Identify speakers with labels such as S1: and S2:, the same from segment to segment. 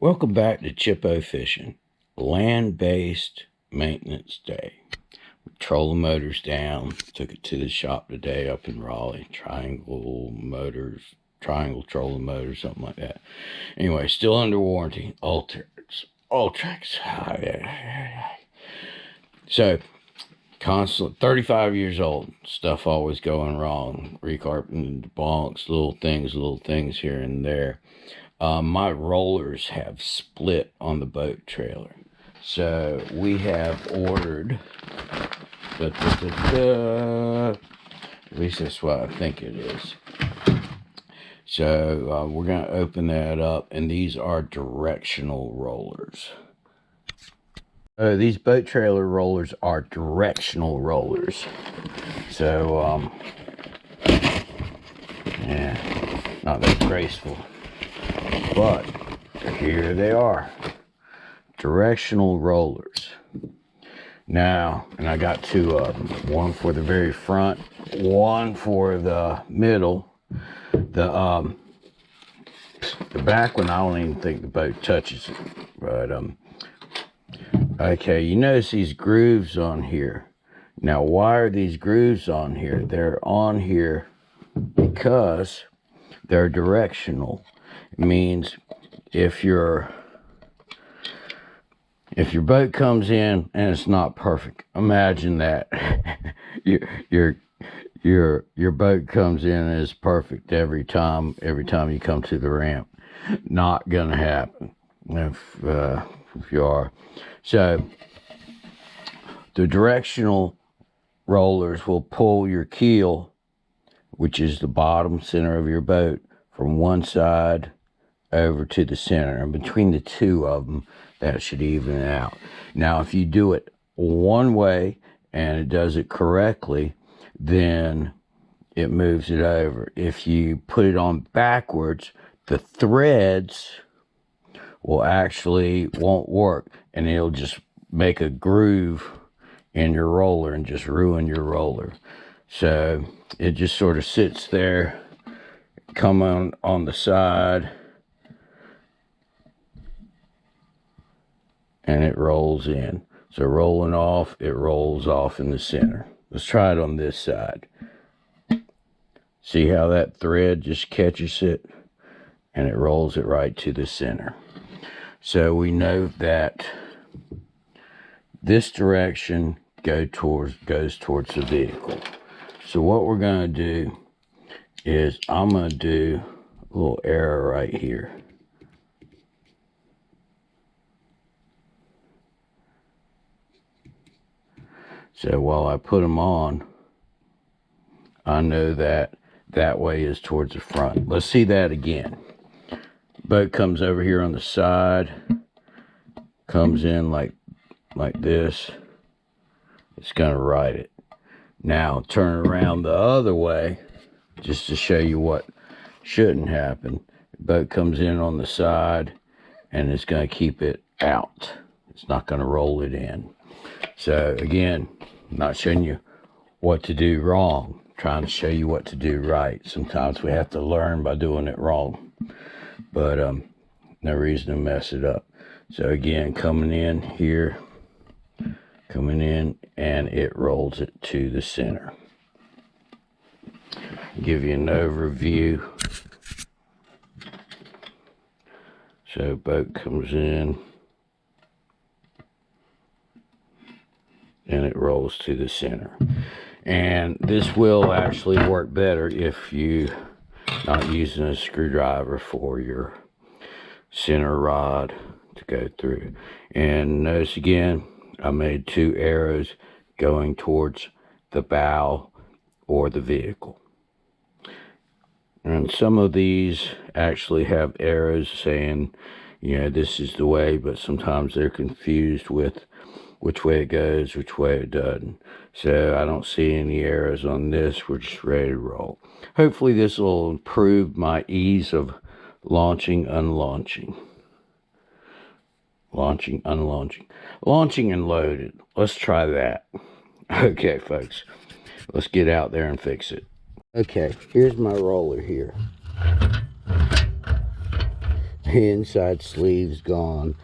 S1: Welcome back to Chippo Fishing, land-based maintenance day. We trolled the motors down, took it to the shop today up in Raleigh. Triangle trolling motors, something like that. Anyway, still under warranty. Ultrax. So, constant, 35 years old, stuff always going wrong. Recarpeting, bonks, little things here and there. My rollers have split on the boat trailer. So we have ordered, at least that's what I think it is. So we're going to open that up, and these are directional rollers. These boat trailer rollers are directional rollers. So, yeah, not that graceful. But here they are, directional rollers. Now, and I got two of them, one for the very front, one for the middle. The back one, I don't even think the boat touches it. But okay, you notice these grooves on here. Now, why are these grooves on here? They're on here because they're directional. It means if your boat comes in and it's not perfect, imagine that your boat comes in and it's perfect every time you come to the ramp. Not gonna happen if you are. So the directional rollers will pull your keel, which is the bottom center of your boat, from one side over to the center, and between the two of them, that should even it out. Now, if you do it one way and it does it correctly, then it moves it over. If you put it on backwards, the threads won't work, and it'll just make a groove in your roller and just ruin your roller. So it just sort of sits there, come on the side, and it rolls in. So rolling off, it rolls off in the center. Let's try it on this side. See how that thread just catches it, and it rolls it right to the center. So we know that this direction goes towards the vehicle. So what we're going to do is I'm going to do a little arrow right here. So while I put them on, I know that way is towards the front. Let's see that again. Boat comes over here on the side, comes in like this. It's going to right it. Now turn around the other way, just to show you what shouldn't happen. Boat comes in on the side, and it's going to keep it out. It's not going to roll it in. So again, I'm not showing you what to do wrong, I'm trying to show you what to do right. Sometimes we have to learn by doing it wrong, but no reason to mess it up. So again, coming in here, coming in, and it rolls it to the center. Give you an overview. So boat comes in, and it rolls to the center. And this will actually work better if you're not using a screwdriver for your center rod to go through. And notice again, I made two arrows going towards the bow or the vehicle. And some of these actually have arrows saying, this is the way, but sometimes they're confused with which way it goes, which way it doesn't. So I don't see any arrows on this. We're just ready to roll. Hopefully this will improve my ease of launching, unlaunching. Launching, unlaunching. Launching and loaded. Let's try that. Okay, folks. Let's get out there and fix it. Okay, here's my roller here. The inside sleeve's gone,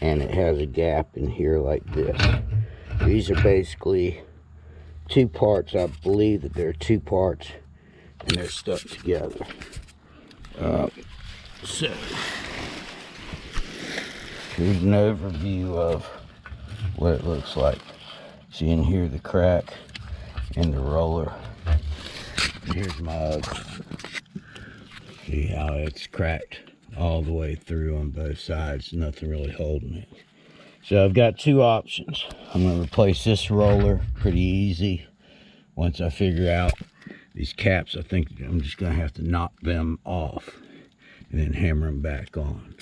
S1: and it has a gap in here like this. These are basically two parts. I believe that they're two parts, and they're stuck together. So here's an overview of what it looks like. See in here the crack in the roller. Here's my hub. See how it's cracked all the way through on both sides. Nothing really holding it. So I've got two options. I'm going to replace this roller pretty easy. Once I figure out these caps, I think I'm just going to have to knock them off and then hammer them back on.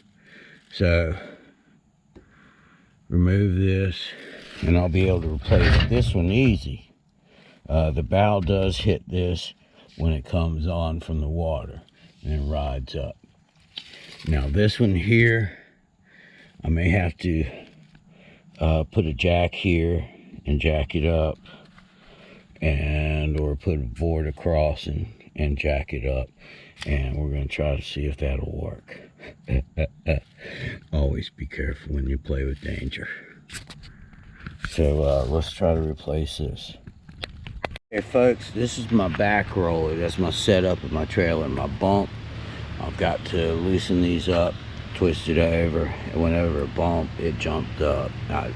S1: So remove this, and I'll be able to replace this one easy. The bow does hit this when it comes on from the water and then rides up. Now this one here, I may have to put a jack here and jack it up, or put a board across and jack it up, and we're going to try to see if that'll work. Always be careful when you play with danger. So let's try to replace this. Okay folks, this is my back roller. That's my setup of my trailer, my bump. I've got to loosen these up, twist it over, and whenever it bumped, it jumped up. I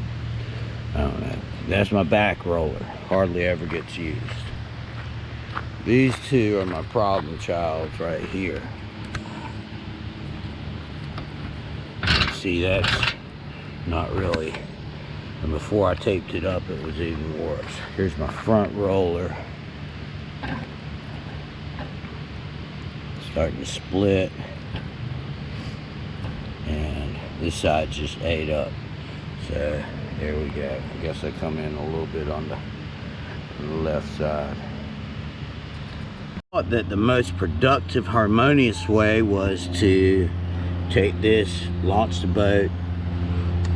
S1: don't know. That's my back roller. Hardly ever gets used. These two are my problem childs right here. See, that's not really. And before I taped it up, it was even worse. Here's my front roller. Starting to split. And this side just ate up. So there we go. I guess I come in a little bit on the left side. I thought that the most productive, harmonious way was to take this, launch the boat,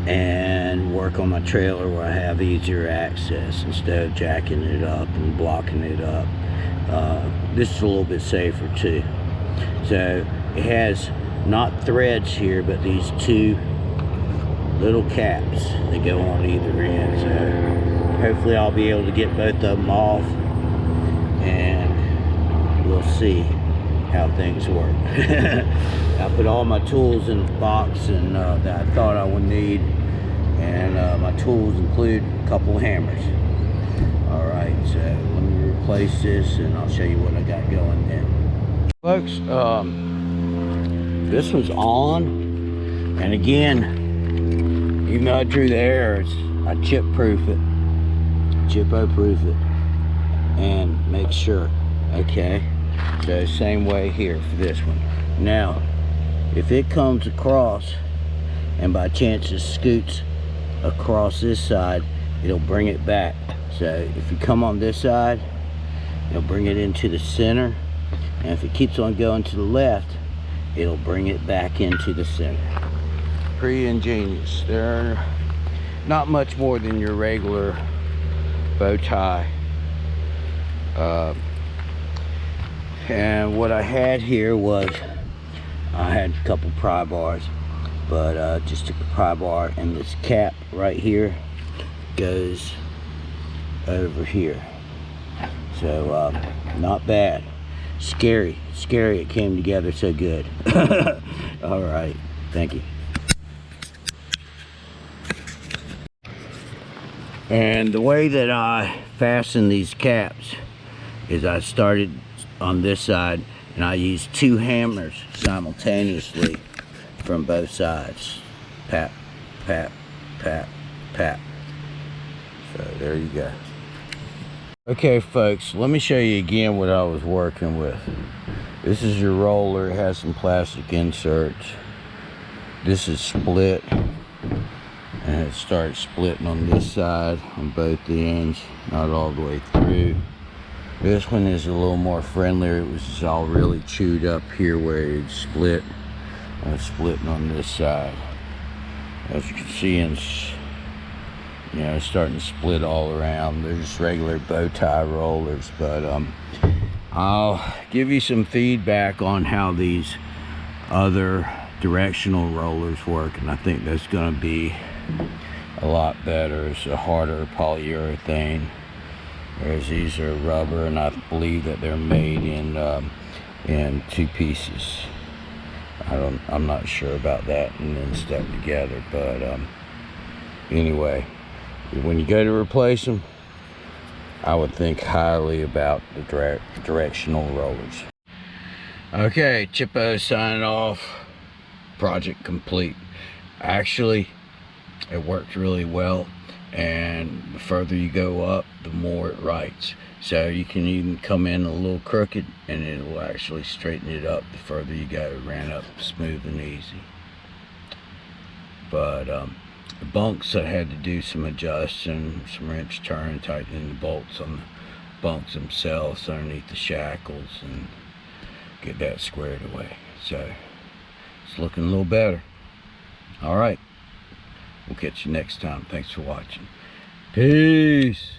S1: and work on my trailer where I have easier access instead of jacking it up and blocking it up. This is a little bit safer too. So it has not threads here, but these two little caps that go on either end. So hopefully I'll be able to get both of them off, and we'll see how things work. I put all my tools in the box and that I thought I would need, and my tools include a couple of hammers. Alright, so let me replace this and I'll show you what I got going then. Folks, this one's on, and again, even though I drew the arrows, I chip-proof it, chip-o-proof it, and make sure, okay? So same way here for this one. Now, if it comes across and by chance it scoots across this side, it'll bring it back. So if you come on this side, it'll bring it into the center, and if it keeps on going to the left, it'll bring it back into the center. Pretty ingenious. They're not much more than your regular bow tie. And what I had here was, I had a couple pry bars, but just took the pry bar, and this cap right here goes over here. So not bad. Scary it came together so good. All right, thank you. And the way that I fasten these caps is I started on this side, and I used two hammers simultaneously from both sides. Pap, pap, pap, pap. So there you go. Okay folks, let me show you again what I was working with. This is your roller. It has some plastic inserts. This is split, and it starts splitting on this side on both the ends, not all the way through. This one is a little more friendlier. It was all really chewed up here where it split. It's splitting on this side. As you can see, it's starting to split all around. They're just regular bow tie rollers, but I'll give you some feedback on how these other directional rollers work, and I think that's going to be a lot better. It's a harder polyurethane, whereas these are rubber, and I believe that they're made in 2 pieces. I'm not sure about that and then stuck together, but anyway, when you go to replace them, I would think highly about the directional rollers. Okay, Chippo signing off. Project complete. Actually, it worked really well, and the further you go up, the more it writes. So you can even come in a little crooked and it will actually straighten it up the further you go. It ran up smooth and easy. But the bunks, I had to do some adjusting, some wrench turn, tightening the bolts on the bunks themselves underneath the shackles, and get that squared away. So it's looking a little better. All right, we'll catch you next time. Thanks for watching. Peace.